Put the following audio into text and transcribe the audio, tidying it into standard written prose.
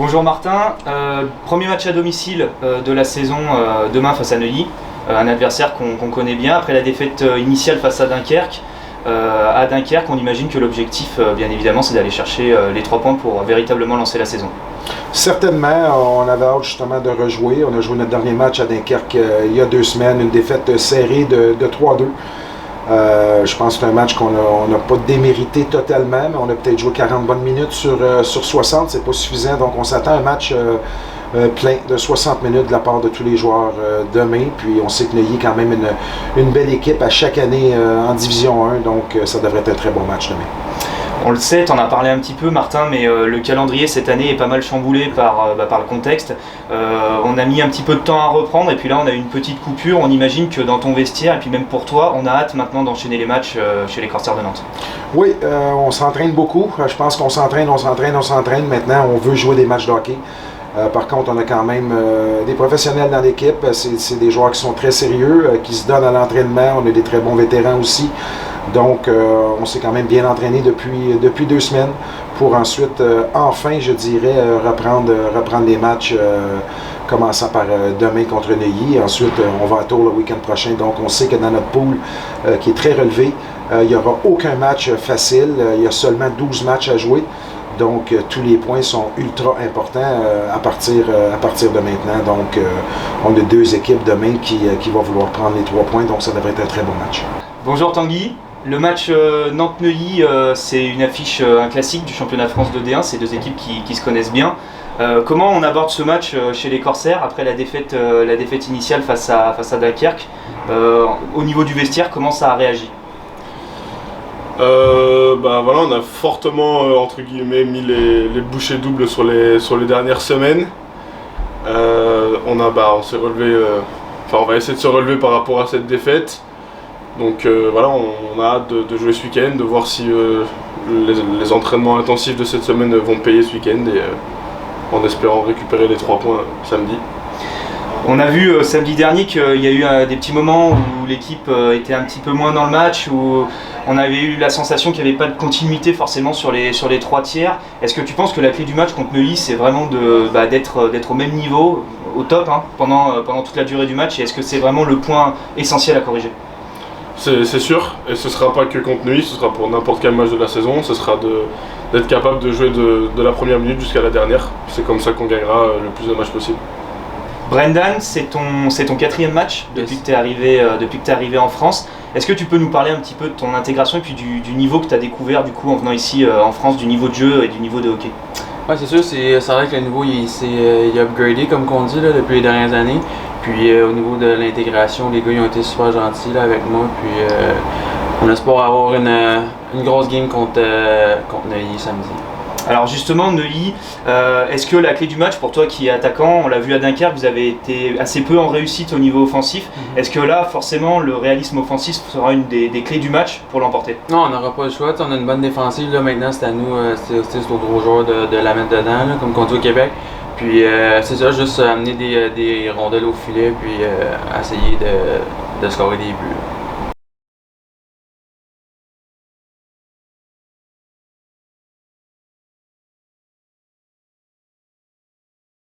Bonjour Martin, premier match à domicile de la saison demain face à Neuilly, un adversaire qu'on connaît bien. Après la défaite initiale face à Dunkerque, on imagine que l'objectif, bien évidemment, c'est d'aller chercher les 3 points pour véritablement lancer la saison. Certainement, on avait hâte justement de rejouer. On a joué notre dernier match à Dunkerque il y a 2 semaines, une défaite serrée de 3-2. Je pense que c'est un match qu'on n'a pas démérité totalement, mais on a peut-être joué 40 bonnes minutes sur 60, c'est pas suffisant. Donc on s'attend à un match plein de 60 minutes de la part de tous les joueurs demain. Puis on sait que Neuilly est quand même une belle équipe à chaque année en Division 1, donc ça devrait être un très bon match demain. On le sait, t'en as parlé un petit peu Martin, mais le calendrier cette année est pas mal chamboulé par le contexte. On a mis un petit peu de temps à reprendre et puis là on a eu une petite coupure. On imagine que dans ton vestiaire et puis même pour toi, on a hâte maintenant d'enchaîner les matchs chez les Corsaires de Nantes. Oui, on s'entraîne beaucoup. Je pense qu'on s'entraîne. Maintenant, on veut jouer des matchs de hockey. Par contre, on a quand même des professionnels dans l'équipe. C'est des joueurs qui sont très sérieux, qui se donnent à l'entraînement. On a des très bons vétérans aussi. Donc, on s'est quand même bien entraîné depuis 2 semaines pour ensuite, enfin, je dirais, reprendre les matchs, commençant par demain contre Neuilly. Ensuite, on va à Tours le week-end prochain. Donc, on sait que dans notre pool, qui est très relevé, il n'y aura aucun match facile. Il y a seulement 12 matchs à jouer. Donc, tous les points sont ultra importants à partir de maintenant. Donc, on a 2 équipes demain qui vont vouloir prendre les 3 points. Donc, ça devrait être un très bon match. Bonjour Tanguy. Le match Nantes-Neuilly, c'est une affiche, un classique du championnat de France de D1. C'est 2 équipes qui se connaissent bien. Comment on aborde ce match chez les Corsaires après la défaite initiale face à Dunkerque? Au niveau du vestiaire, comment ça a réagi? Voilà, on a fortement entre guillemets mis les bouchées doubles sur les dernières semaines. On s'est relevé, on va essayer de se relever par rapport à cette défaite. Donc voilà, on a hâte de jouer ce week-end, de voir si les entraînements intensifs de cette semaine vont payer ce week-end et en espérant récupérer les 3 points samedi. On a vu samedi dernier qu'il y a eu des petits moments où l'équipe était un petit peu moins dans le match, où on avait eu la sensation qu'il n'y avait pas de continuité forcément sur les 3 tiers. Est-ce que tu penses que la clé du match contre Neuilly, c'est vraiment d'être au même niveau, au top, pendant toute la durée du match, et est-ce que c'est vraiment le point essentiel à corriger? C'est sûr, et ce ne sera pas que contre Neuilly, ce sera pour n'importe quel match de la saison, ce sera d'être capable de jouer de la première minute jusqu'à la dernière. C'est comme ça qu'on gagnera le plus de matchs possible. Brendan, c'est ton 4e match depuis que tu es arrivé en France. Est-ce que tu peux nous parler un petit peu de ton intégration et puis du niveau que tu as découvert du coup en venant ici en France, du niveau de jeu et du niveau de hockey? Ouais, c'est sûr, c'est vrai que le niveau il est upgradé comme qu'on dit là, depuis les dernières années. Puis au niveau de l'intégration, les gars ils ont été super gentils là, avec moi. Puis on espère avoir une grosse game contre Neuilly samedi. Alors justement, Neuilly, est-ce que la clé du match pour toi qui est attaquant, on l'a vu à Dunkerque, vous avez été assez peu en réussite au niveau offensif. Est-ce que là, forcément, le réalisme offensif sera une des clés du match pour l'emporter? Non, on n'aura pas le choix. On a une bonne défensive. Là, maintenant, c'est à nous, c'est aux gros joueurs de la mettre dedans, là, comme contre au Québec. Puis c'est ça, juste amener des rondelles au filet, puis essayer de scorer des buts.